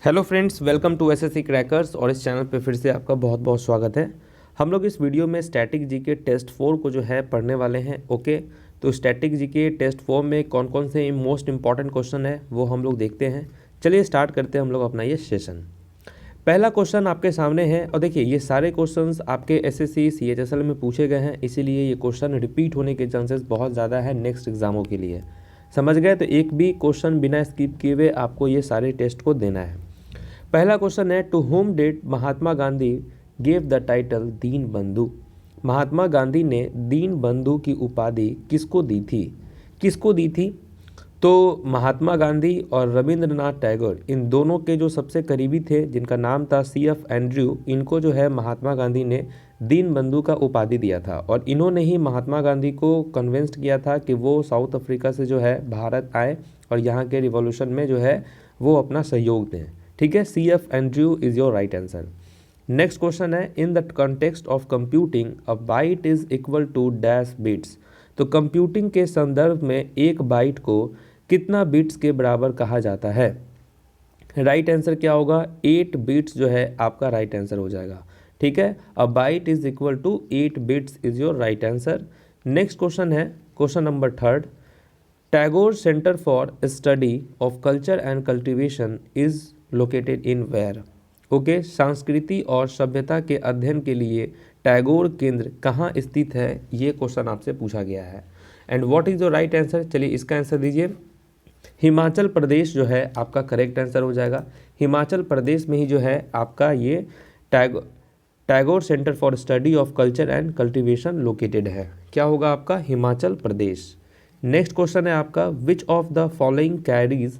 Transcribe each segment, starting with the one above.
Hello friends, welcome to SSC crackers. और इस channel पे फिर से आपका बहुत बहुत स्वागत है। हम लोग इस वीडियो में स्टैटिक जीके टेस्ट 4 को जो है पढ़ने वाले हैं। ओके, तो स्टैटिक जीके टेस्ट 4 में कौन कौन से मोस्ट इंपॉर्टेंट क्वेश्चन है वो हम लोग देखते हैं। चलिए स्टार्ट करते हैं हम लोग अपना ये सेशन। पहला क्वेश्चन आपके सामने है और देखिए ये सारे क्वेश्चंस आपके एसएससी सीएचएसएल में पूछे गए हैं, इसीलिए ये क्वेश्चन रिपीट होने के चांसेस बहुत ज़्यादा है नेक्स्ट एग्जामों के लिए। समझ गए? तो एक भी क्वेश्चन बिना स्किप किए हुए आपको ये सारे टेस्ट को देना है। पहला क्वेश्चन है, to whom did Mahatma Gandhi gave the title Deen Bandhu. Mahatma Gandhi ने दीन बंधु की उपाधि किसको दी थी? किसको दी थी? तो महात्मा गांधी और रविंद्रनाथ टैगोर, इन दोनों के जो सबसे करीबी थे जिनका नाम था CF एंड्रयू, इनको जो है महात्मा गांधी ने दीन बंधु का उपाधि दिया था। और इन्होंने ही महात्मा गांधी को कन्विंस्ड किया था कि वो साउथ अफ्रीका से जो है भारत आए और यहाँ के रिवॉल्यूशन में जो है वो अपना सहयोग दें। ठीक है, CF Andrew is your right answer. Next question है, in the context of computing a byte is equal to dash bits. तो कंप्यूटिंग के संदर्भ में एक बाइट को कितना बिट्स के बराबर कहा जाता है? राइट आंसर क्या होगा? 8 बिट्स जो है आपका राइट आंसर हो जाएगा। ठीक है, a byte is equal to 8 bits is your right answer. Next question है question number 3। Tagore centre for study of culture and cultivation is located in where. Okay, संस्कृति और सभ्यता के अध्ययन के लिए टैगोर केंद्र कहाँ स्थित है? ये क्वेश्चन आपसे पूछा गया है। And what is your right answer? चलिए इसका आंसर दीजिए। हिमाचल प्रदेश जो है आपका करेक्ट आंसर हो जाएगा। हिमाचल प्रदेश में ही जो है आपका ये Tagore centre for study of culture and cultivation located है। क्या होगा आपका? हिमाचल प्रदेश। नेक्स्ट क्वेश्चन है आपका, which of the following carries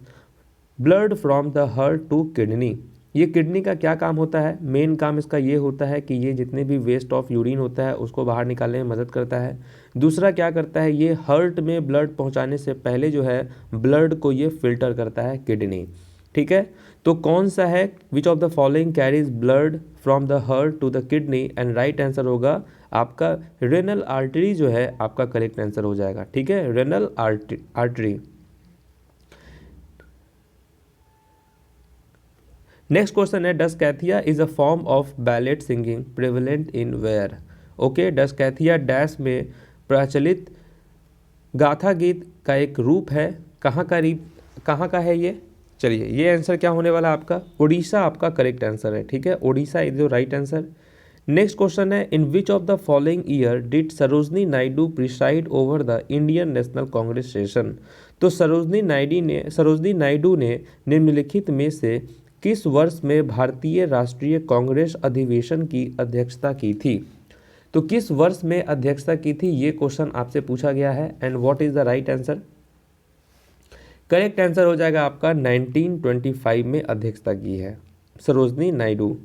blood from the heart to kidney. ये किडनी का क्या काम होता है? मेन काम इसका ये होता है कि ये जितने भी वेस्ट ऑफ यूरिन होता है उसको बाहर निकालने में मदद करता है। दूसरा क्या करता है, ये हार्ट में ब्लड पहुंचाने से पहले जो है ब्लड को ये फिल्टर करता है किडनी। ठीक है, तो कौन सा है which of the following carries blood from the heart to the kidney? And right answer होगा आपका रेनल आर्टरी जो है आपका करेक्ट आंसर हो जाएगा। ठीक है, रेनल आर्टरी। नेक्स्ट क्वेश्चन है, Daskathia is a form of ballad singing prevalent in where. Okay, Daskathia dash में प्रचलित गाथा गीत का एक रूप है। कहाँ का है ये? चलिए ये आंसर क्या होने वाला है आपका? उड़ीसा आपका करेक्ट आंसर है। ठीक है, Orissa is your right answer. Next question है, in which of the following year did Sarojini Naidu preside over the Indian National Congress session. तो सरोजनी नायडू ने निम्नलिखित में से किस वर्ष में भारतीय राष्ट्रीय कांग्रेस अधिवेशन की अध्यक्षता की थी? तो किस वर्ष में अध्यक्षता की थी ये क्वेश्चन आपसे पूछा गया है। And what is the right answer? Correct answer हो जाएगा आपका 1925 में अध्यक्षता की है सरोजनी नायडू।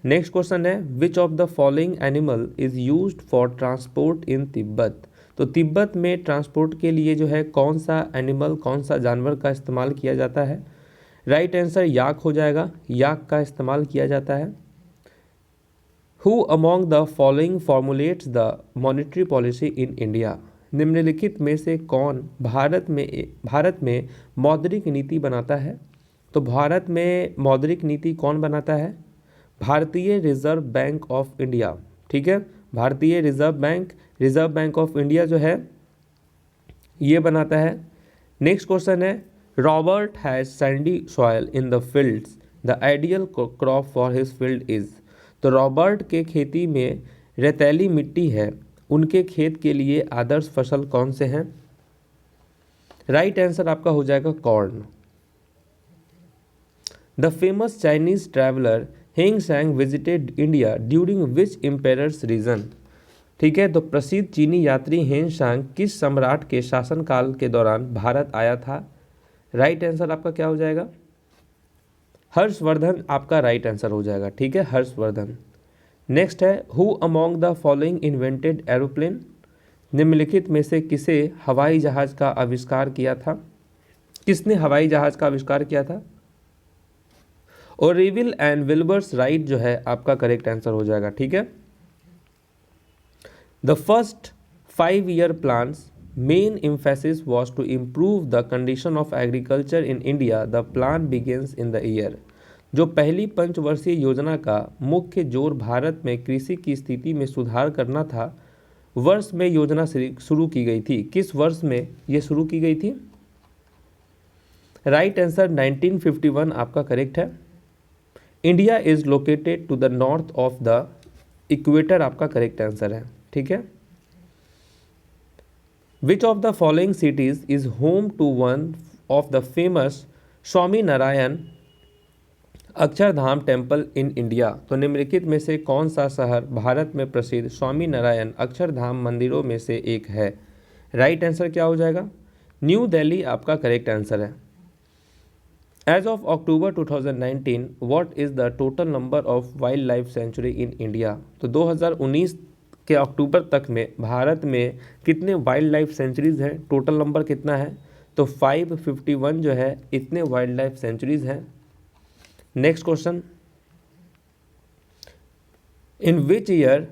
नेक्स्ट क्वेश्चन है, which of the following animal is used for transport इन तिब्बत। तो तिब्बत में ट्रांसपोर्ट के लिए जो है कौन सा एनिमल, कौन सा जानवर का इस्तेमाल किया जाता है? राइट आंसर याक हो जाएगा। याक का इस्तेमाल किया जाता है। Who among the following formulates the monetary policy in India. निम्नलिखित में से कौन भारत में मौद्रिक नीति बनाता है? तो भारत में मौद्रिक नीति कौन बनाता है? भारतीय रिजर्व बैंक ऑफ इंडिया। ठीक है, भारतीय रिजर्व बैंक ऑफ इंडिया जो है ये बनाता है। नेक्स्ट क्वेश्चन है, Robert has Sandy soil in the fields, the ideal crop for his field is. तो रॉबर्ट के खेती में रेतीली मिट्टी है, उनके खेत के लिए आदर्श फसल कौन से हैं? राइट आंसर आपका हो जाएगा कॉर्न। The famous Chinese traveller Hiuen Tsang visited India during which emperor's region. ठीक है, तो प्रसिद्ध चीनी यात्री हेंग सांग किस सम्राट के शासनकाल के दौरान भारत आया था? राइट आंसर आपका क्या हो जाएगा? हर्षवर्धन आपका राइट आंसर हो जाएगा। ठीक है, हर्षवर्धन। नेक्स्ट है, who among the following invented aeroplane. निम्नलिखित में से किसे हवाई जहाज का आविष्कार किया था? किसने हवाई जहाज का आविष्कार किया था? ओरिविल एंड विल्बर्स राइट जो है आपका करेक्ट आंसर हो जाएगा। ठीक है, the first 5-year plans main emphasis was to improve the condition of agriculture in India. The plan begins in the year. जो पहली पंचवर्षीय योजना का मुख्य जोर भारत में कृषि की स्थिति में सुधार करना था, वर्ष में योजना शुरू की गई थी? किस वर्ष में ये शुरू की गई थी? राइट आंसर 1951 आपका करेक्ट है। India is located to the north of the equator आपका करेक्ट आंसर है। ठीक है। Which of the following cities is home to one of the famous Swami Narayan Akshardham temple in India? तो निम्नलिखित में से कौन सा शहर भारत में प्रसिद्ध स्वामी नारायण अक्षरधाम मंदिरों में से एक है? राइट आंसर क्या हो जाएगा? न्यू दिल्ली आपका करेक्ट आंसर है। As of October 2019 what is the total number of wild life sanctuary in India? तो 2019 के अक्टूबर तक में भारत में कितने वाइल्ड लाइफ सेंचुरीज़ हैं? टोटल नंबर कितना है? तो 551 जो है इतने वाइल्ड लाइफ सेंचुरीज़ हैं। Next question, in which year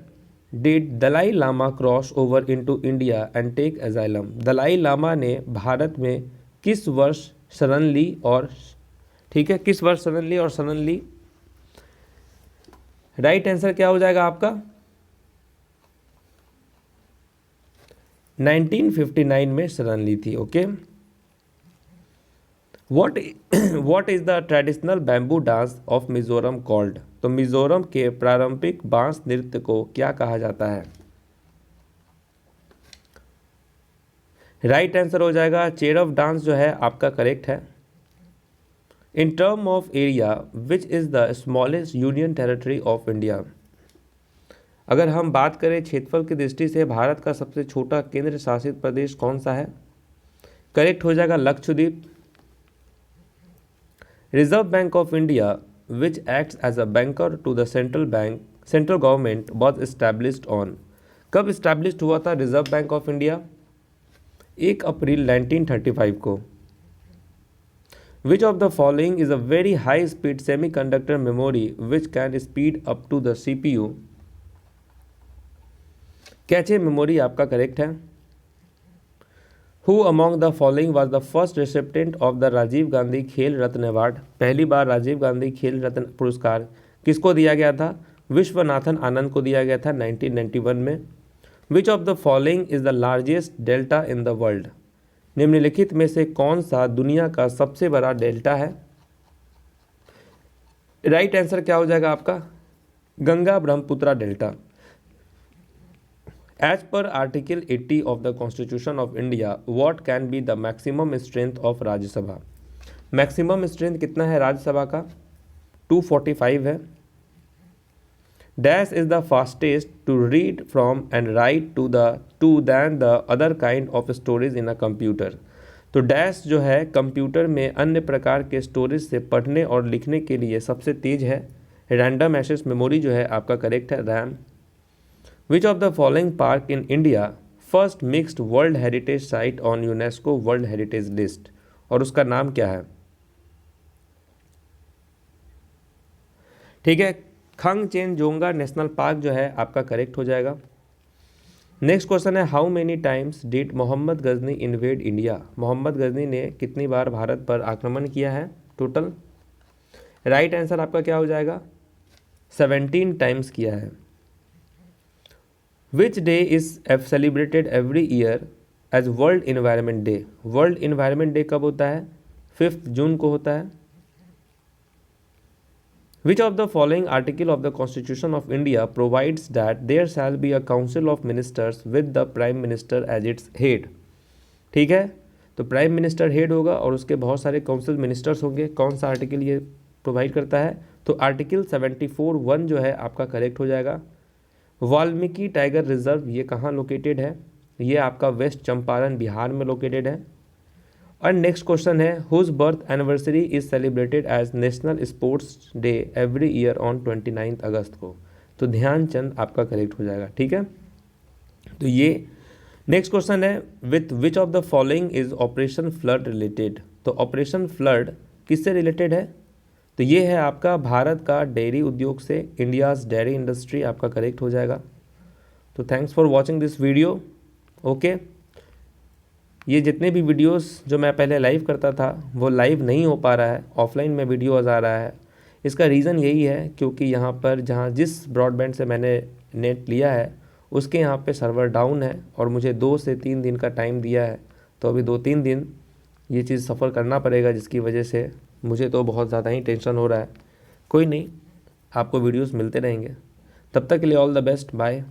did Dalai Lama cross over into India and take asylum? Dalai Lama ने भारत में किस वर्ष शरण ली और ठीक है, किस वर्ष शरण ली और शरण ली? राइट आंसर क्या हो जाएगा आपका? 1959 में शरण ली थी। Okay. What is the traditional bamboo dance of Mizoram called? तो मिजोरम के पारंपरिक बांस नृत्य को क्या कहा जाता है? राइट आंसर हो जाएगा चेरव डांस जो है आपका करेक्ट है। In term of area which is the smallest union territory of India? अगर हम बात करें क्षेत्रफल की दृष्टि से भारत का सबसे छोटा केंद्र शासित प्रदेश कौन सा है? करेक्ट हो जाएगा Lakshadweep. Reserve bank of India which acts as a banker to the central government was established on? कब इस्टेब्लिश्ड हुआ था रिजर्व बैंक ऑफ इंडिया? 1 अप्रैल 1935 को। Which of the following is a very high speed semiconductor memory which can speed up to the CPU? Cache memory आपका correct है। Who among the following was the first recipient of the Rajiv Gandhi खेल रत्न award? पहली बार राजीव गांधी खेल रत्न पुरस्कार किसको दिया गया था? विश्वनाथन आनंद को दिया गया था 1991 में। विच of the following is the largest delta in the world? निम्नलिखित में से कौन सा दुनिया का सबसे बड़ा डेल्टा है? राइट आंसर क्या हो जाएगा आपका? Ganga Brahmaputra delta. As per Article 80 of the Constitution of India, what can be the maximum strength of राज्य सभा? मैक्सिमम स्ट्रेंथ कितना है राज्यसभा का? 245 है। Dash is the fastest to read from and write to than the other kind of storage in a computer? तो dash जो है computer में अन्य प्रकार के स्टोरेज से पढ़ने और लिखने के लिए सबसे तेज है। रैंडम एक्सेस मेमोरी जो है आपका करेक्ट है RAM. Which of the following park in India first mixed world heritage site on UNESCO world heritage list? और उसका नाम क्या है? ठीक है, खंगचेनजोंगा नेशनल पार्क जो है आपका करेक्ट हो जाएगा। नेक्स्ट क्वेश्चन है, how many times did Mohammad Ghazni invade India? Mohammad Ghazni ने कितनी बार भारत पर आक्रमण किया है टोटल? राइट आंसर आपका क्या हो जाएगा? 17 टाइम्स किया है। Which day is celebrated every year as world environment day? World environment day कब होता है? 5 जून को होता है। Which of the following article of the Constitution of India provides that there shall be a council of ministers with the prime minister as its head? ठीक है, तो prime minister head होगा और उसके बहुत सारे काउंसिल मिनिस्टर्स होंगे। कौन सा आर्टिकल ये प्रोवाइड करता है? तो आर्टिकल 74(1) जो है आपका करेक्ट हो जाएगा। वाल्मीकि टाइगर रिजर्व ये कहाँ लोकेटेड है? ये आपका वेस्ट चंपारण बिहार में लोकेटेड है। और नेक्स्ट क्वेश्चन है, whose birth anniversary is celebrated as national sports day every year on 29 August को? तो ध्यानचंद आपका करेक्ट हो जाएगा। ठीक है, तो ये नेक्स्ट क्वेश्चन है, with which of the following is operation flood related? तो ऑपरेशन फ्लड किससे रिलेटेड है? तो ये है आपका भारत का डेयरी उद्योग से, इंडियाज़ डेयरी इंडस्ट्री आपका करेक्ट हो जाएगा। तो thanks for watching this video. Okay, ये जितने भी वीडियोस जो मैं पहले लाइव करता था वो लाइव नहीं हो पा रहा है, ऑफलाइन में वीडियोज़ आ रहा है। इसका रीज़न यही है क्योंकि यहाँ पर जिस ब्रॉडबैंड से मैंने नेट लिया है उसके यहाँ पे सर्वर डाउन है और मुझे 2 से 3 दिन का टाइम दिया है। तो अभी 2-3 दिन ये चीज़ सफ़र करना पड़ेगा, जिसकी वजह से मुझे तो बहुत ज़्यादा ही टेंशन हो रहा है। कोई नहीं, आपको वीडियोस मिलते रहेंगे। तब तक के लिए ऑल द बेस्ट, बाय।